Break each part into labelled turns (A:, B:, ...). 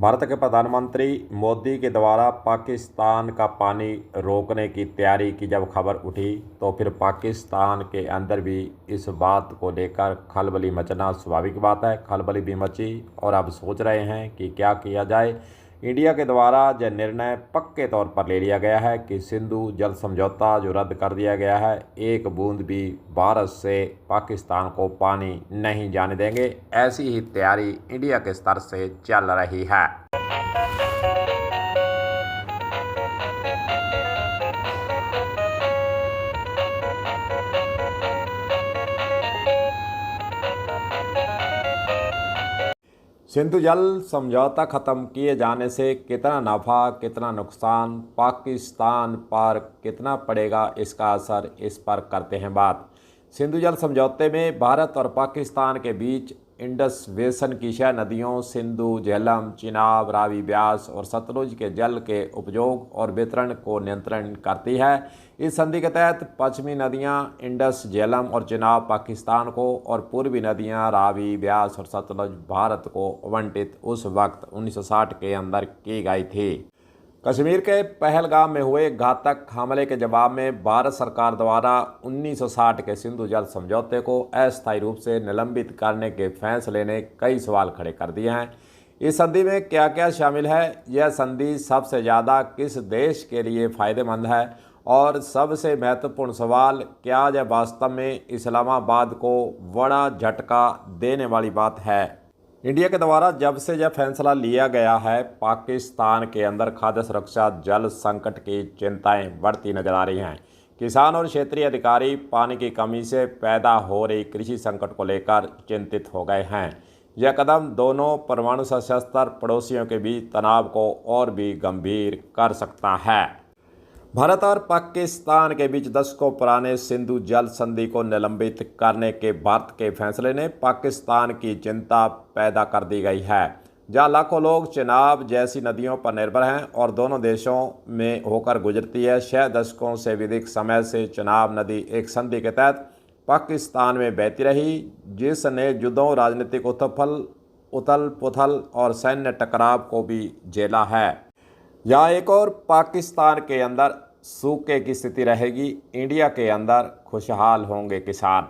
A: भारत के प्रधानमंत्री मोदी के द्वारा पाकिस्तान का पानी रोकने की तैयारी की जब खबर उठी तो फिर पाकिस्तान के अंदर भी इस बात को लेकर खलबली मचना स्वाभाविक बात है। खलबली भी मची और अब सोच रहे हैं कि क्या किया जाए। इंडिया के द्वारा यह निर्णय पक्के तौर पर ले लिया गया है कि सिंधु जल समझौता जो रद्द कर दिया गया है, एक बूंद भी भारत से पाकिस्तान को पानी नहीं जाने देंगे। ऐसी ही तैयारी इंडिया के स्तर से चल रही है। सिंधु जल समझौता खत्म किए जाने से कितना नफ़ा कितना नुकसान पाकिस्तान पर कितना पड़ेगा, इसका असर इस पर करते हैं बात। सिंधु जल समझौते में भारत और पाकिस्तान के बीच इंडस बेसिन की 6 नदियों सिंधु, झेलम, चिनाब, रावी, ब्यास और सतलुज के जल के उपयोग और वितरण को नियंत्रण करती है। इस संधि के तहत पश्चिमी नदियां इंडस, झेलम और चिनाब पाकिस्तान को और पूर्वी नदियां रावी, ब्यास और सतलुज भारत को आवंटित उस वक्त 1960 के अंदर की गई थी। कश्मीर के पहलगाम में हुए घातक हमले के जवाब में भारत सरकार द्वारा 1960 के सिंधु जल समझौते को अस्थायी रूप से निलंबित करने के फैसले ने कई सवाल खड़े कर दिए हैं। इस संधि में क्या क्या शामिल है, यह संधि सबसे ज़्यादा किस देश के लिए फ़ायदेमंद है और सबसे महत्वपूर्ण सवाल, क्या यह वास्तव में इस्लामाबाद को बड़ा झटका देने वाली बात है। इंडिया के द्वारा जब से यह फैसला लिया गया है, पाकिस्तान के अंदर खाद्य सुरक्षा, जल संकट की चिंताएं बढ़ती नजर आ रही हैं। किसान और क्षेत्रीय अधिकारी पानी की कमी से पैदा हो रही कृषि संकट को लेकर चिंतित हो गए हैं। यह कदम दोनों परमाणु सशस्त्र पड़ोसियों के बीच तनाव को और भी गंभीर कर सकता है। भारत और पाकिस्तान के बीच दशकों पुराने सिंधु जल संधि को निलंबित करने के भारत के फैसले ने पाकिस्तान की चिंता पैदा कर दी गई है। जहां लाखों लोग चिनाब जैसी नदियों पर निर्भर हैं और दोनों देशों में होकर गुजरती है। 6 दशकों से भी अधिक समय से चिनाब नदी एक संधि के तहत पाकिस्तान में बहती रही, जिसने युद्धों, राजनीतिक उथल पुथल और सैन्य टकराव को भी झेला है। यहाँ एक और पाकिस्तान के अंदर सूखे की स्थिति रहेगी, इंडिया के अंदर खुशहाल होंगे किसान।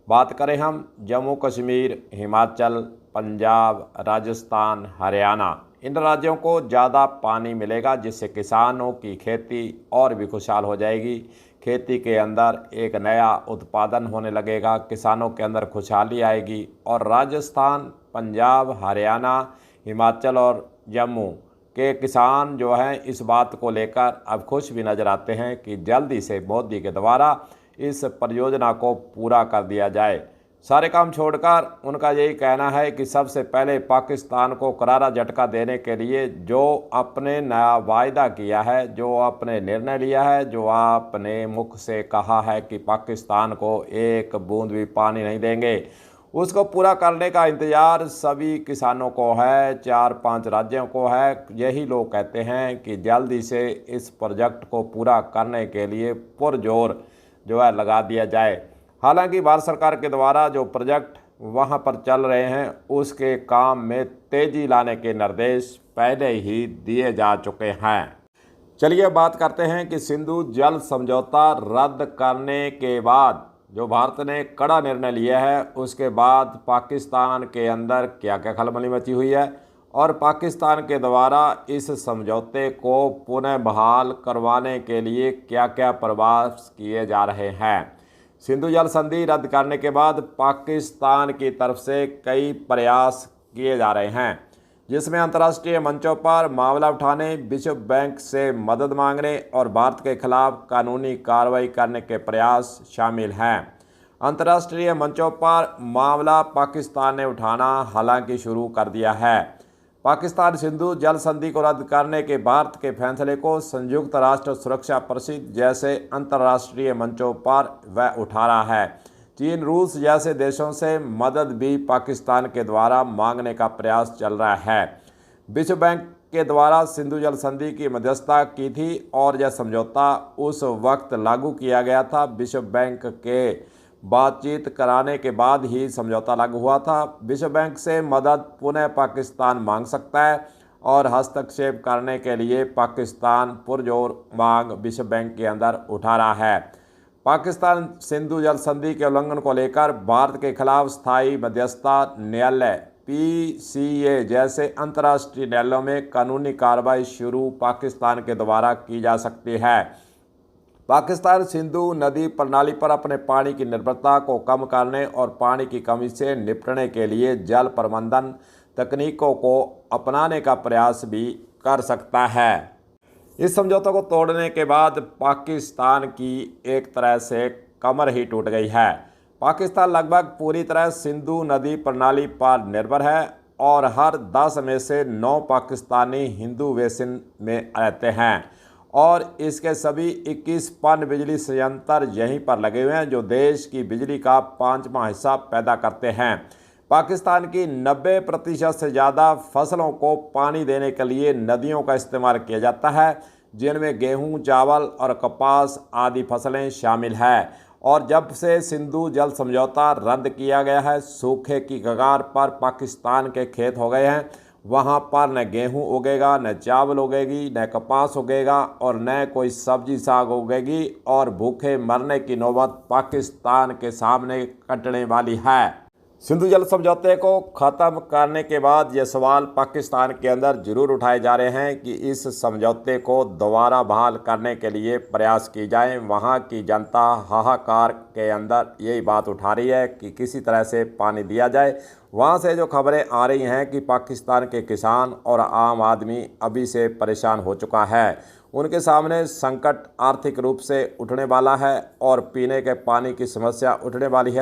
A: बात करें हम जम्मू कश्मीर, हिमाचल, पंजाब, राजस्थान, हरियाणा, इन राज्यों को ज़्यादा पानी मिलेगा, जिससे किसानों की खेती और भी खुशहाल हो जाएगी। खेती के अंदर एक नया उत्पादन होने लगेगा, किसानों के अंदर खुशहाली आएगी और राजस्थान, पंजाब, हरियाणा, हिमाचल और जम्मू के किसान जो हैं इस बात को लेकर अब खुश भी नज़र आते हैं कि जल्दी से मोदी के द्वारा इस परियोजना को पूरा कर दिया जाए। सारे काम छोड़कर उनका यही कहना है कि सबसे पहले पाकिस्तान को करारा झटका देने के लिए जो आपने नया वायदा किया है, जो आपने निर्णय लिया है, जो आपने मुख से कहा है कि पाकिस्तान को एक बूंद भी पानी नहीं देंगे, उसको पूरा करने का इंतज़ार सभी किसानों को है, 4-5 राज्यों को है। यही लोग कहते हैं कि जल्दी से इस प्रोजेक्ट को पूरा करने के लिए पुरजोर जो है लगा दिया जाए। हालांकि भारत सरकार के द्वारा जो प्रोजेक्ट वहां पर चल रहे हैं, उसके काम में तेज़ी लाने के निर्देश पहले ही दिए जा चुके हैं। चलिए बात करते हैं कि सिंधु जल समझौता रद्द करने के बाद जो भारत ने कड़ा निर्णय लिया है, उसके बाद पाकिस्तान के अंदर क्या क्या खलबली मची हुई है और पाकिस्तान के द्वारा इस समझौते को पुनः बहाल करवाने के लिए क्या क्या प्रयास किए जा रहे हैं। सिंधु जल संधि रद्द करने के बाद पाकिस्तान की तरफ से कई प्रयास किए जा रहे हैं, जिसमें अंतर्राष्ट्रीय मंचों पर मामला उठाने, विश्व बैंक से मदद मांगने और भारत के खिलाफ कानूनी कार्रवाई करने के प्रयास शामिल हैं। अंतर्राष्ट्रीय मंचों पर मामला पाकिस्तान ने उठाना हालांकि शुरू कर दिया है। पाकिस्तान सिंधु जल संधि को रद्द करने के भारत के फैसले को संयुक्त राष्ट्र सुरक्षा परिषद जैसे अंतर्राष्ट्रीय मंचों पर वह उठा रहा है। चीन, रूस जैसे देशों से मदद भी पाकिस्तान के द्वारा मांगने का प्रयास चल रहा है। विश्व बैंक के द्वारा सिंधु जल संधि की मध्यस्थता की थी और यह समझौता उस वक्त लागू किया गया था। विश्व बैंक के बातचीत कराने के बाद ही समझौता लागू हुआ था। विश्व बैंक से मदद पुनः पाकिस्तान मांग सकता है। और हस्तक्षेप करने के लिए पाकिस्तान पुरजोर मांग विश्व बैंक के अंदर उठा रहा है। पाकिस्तान सिंधु जल संधि के उल्लंघन को लेकर भारत के खिलाफ स्थायी मध्यस्थता न्यायालय PCA जैसे अंतर्राष्ट्रीय न्यायालयों में कानूनी कार्रवाई शुरू पाकिस्तान के द्वारा की जा सकती है। पाकिस्तान सिंधु नदी प्रणाली पर अपने पानी की निर्भरता को कम करने और पानी की कमी से निपटने के लिए जल प्रबंधन तकनीकों को अपनाने का प्रयास भी कर सकता है। इस समझौते को तोड़ने के बाद पाकिस्तान की एक तरह से कमर ही टूट गई है। पाकिस्तान लगभग पूरी तरह सिंधु नदी प्रणाली पर निर्भर है और हर 10 में से 9 पाकिस्तानी हिंदू बेसिन में रहते हैं और इसके सभी 21 पनबिजली संयंत्र यहीं पर लगे हुए हैं जो देश की बिजली का 5वां हिस्सा पैदा करते हैं। पाकिस्तान की 90% से ज़्यादा फसलों को पानी देने के लिए नदियों का इस्तेमाल किया जाता है, जिनमें गेहूं, चावल और कपास आदि फसलें शामिल हैं। और जब से सिंधु जल समझौता रद्द किया गया है, सूखे की कगार पर पाकिस्तान के खेत हो गए हैं। वहाँ पर न गेहूं उगेगा, न चावल उगेगी, न कपास उगेगा और न कोई सब्जी साग उगेगी और भूखे मरने की नौबत पाकिस्तान के सामने कटने वाली है। सिंधु जल समझौते को ख़त्म करने के बाद ये सवाल पाकिस्तान के अंदर जरूर उठाए जा रहे हैं कि इस समझौते को दोबारा बहाल करने के लिए प्रयास की जाए। वहाँ की जनता हाहाकार के अंदर यही बात उठा रही है कि किसी तरह से पानी दिया जाए। वहाँ से जो खबरें आ रही हैं कि पाकिस्तान के किसान और आम आदमी अभी से परेशान हो चुका है। उनके सामने संकट आर्थिक रूप से उठने वाला है और पीने के पानी की समस्या उठने वाली है।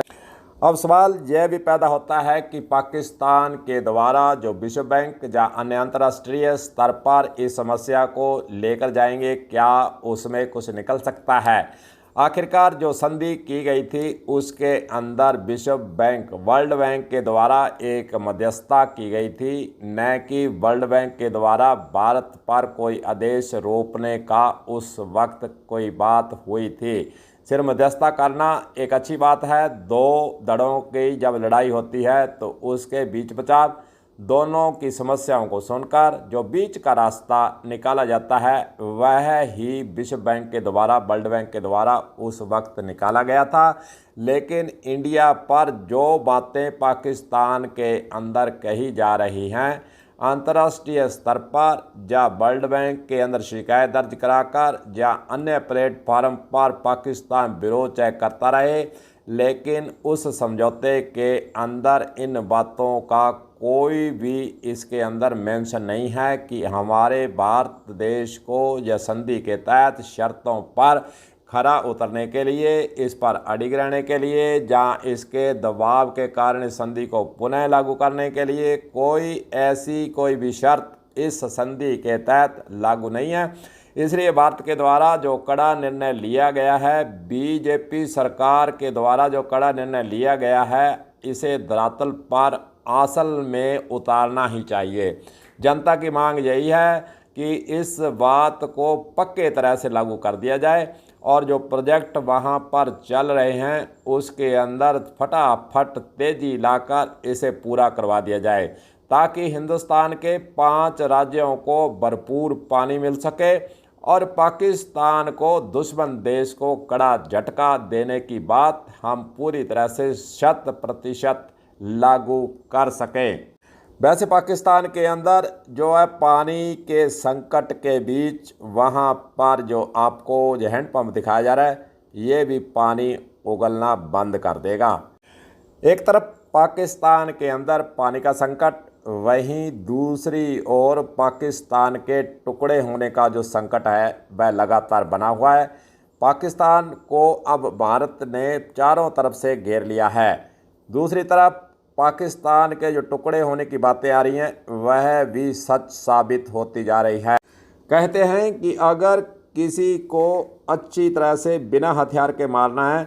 A: अब सवाल यह भी पैदा होता है कि पाकिस्तान के द्वारा जो विश्व बैंक या अन्य अंतर्राष्ट्रीय स्तर पर इस समस्या को लेकर जाएंगे, क्या उसमें कुछ निकल सकता है। आखिरकार जो संधि की गई थी उसके अंदर विश्व बैंक, वर्ल्ड बैंक के द्वारा एक मध्यस्थता की गई थी, न कि वर्ल्ड बैंक के द्वारा भारत पर कोई आदेश रोकने का उस वक्त कोई बात हुई थी। सिर्फ मध्यस्थता करना एक अच्छी बात है। दो धड़ों की जब लड़ाई होती है तो उसके बीच बचाव, दोनों की समस्याओं को सुनकर जो बीच का रास्ता निकाला जाता है वह ही विश्व बैंक के द्वारा, वर्ल्ड बैंक के द्वारा उस वक्त निकाला गया था। लेकिन इंडिया पर जो बातें पाकिस्तान के अंदर कही जा रही हैं, अंतर्राष्ट्रीय स्तर पर या वर्ल्ड बैंक के अंदर शिकायत दर्ज कराकर या अन्य प्लेटफार्म पर पाकिस्तान विरोध चाहे करता रहे, लेकिन उस समझौते के अंदर इन बातों का कोई भी इसके अंदर मेंशन नहीं है कि हमारे भारत देश को यह संधि के तहत शर्तों पर खरा उतरने के लिए, इस पर अडिग रहने के लिए, जहाँ इसके दबाव के कारण संधि को पुनः लागू करने के लिए कोई भी शर्त इस संधि के तहत लागू नहीं है। इसलिए भारत के द्वारा जो कड़ा निर्णय लिया गया है, बीजेपी सरकार के द्वारा जो कड़ा निर्णय लिया गया है, इसे धरातल पर असल में उतारना ही चाहिए। जनता की मांग यही है कि इस बात को पक्के तरह से लागू कर दिया जाए और जो प्रोजेक्ट वहाँ पर चल रहे हैं उसके अंदर फटाफट तेजी लाकर इसे पूरा करवा दिया जाए, ताकि हिंदुस्तान के 5 राज्यों को भरपूर पानी मिल सके और पाकिस्तान को, दुश्मन देश को कड़ा झटका देने की बात हम पूरी तरह से 100% लागू कर सकें। वैसे पाकिस्तान के अंदर जो है पानी के संकट के बीच वहाँ पर जो आपको जो हैंडपम्प दिखाया जा रहा है, ये भी पानी उगलना बंद कर देगा। एक तरफ पाकिस्तान के अंदर पानी का संकट, वहीं दूसरी ओर पाकिस्तान के टुकड़े होने का जो संकट है वह लगातार बना हुआ है। पाकिस्तान को अब भारत ने चारों तरफ से घेर लिया है। दूसरी तरफ पाकिस्तान के जो टुकड़े होने की बातें आ रही हैं वह भी सच साबित होती जा रही है। कहते हैं कि अगर किसी को अच्छी तरह से बिना हथियार के मारना है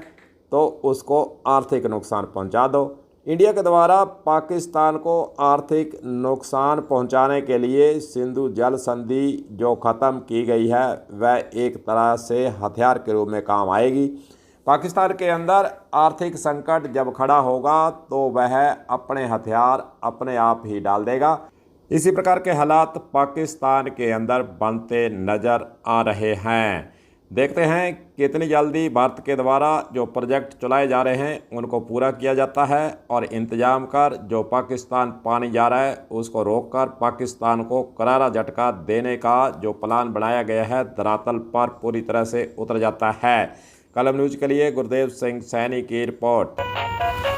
A: तो उसको आर्थिक नुकसान पहुंचा दो। इंडिया के द्वारा पाकिस्तान को आर्थिक नुकसान पहुंचाने के लिए सिंधु जल संधि जो ख़त्म की गई है वह एक तरह से हथियार के रूप में काम आएगी। पाकिस्तान के अंदर आर्थिक संकट जब खड़ा होगा तो वह अपने हथियार अपने आप ही डाल देगा। इसी प्रकार के हालात पाकिस्तान के अंदर बनते नज़र आ रहे हैं। देखते हैं कितनी जल्दी भारत के द्वारा जो प्रोजेक्ट चलाए जा रहे हैं उनको पूरा किया जाता है और इंतजाम कर जो पाकिस्तान पानी जा रहा है उसको रोककर पाकिस्तान को करारा झटका देने का जो प्लान बनाया गया है धरातल पर पूरी तरह से उतर जाता है। कलम न्यूज़ के लिए गुरदेव सिंह सैनी की रिपोर्ट।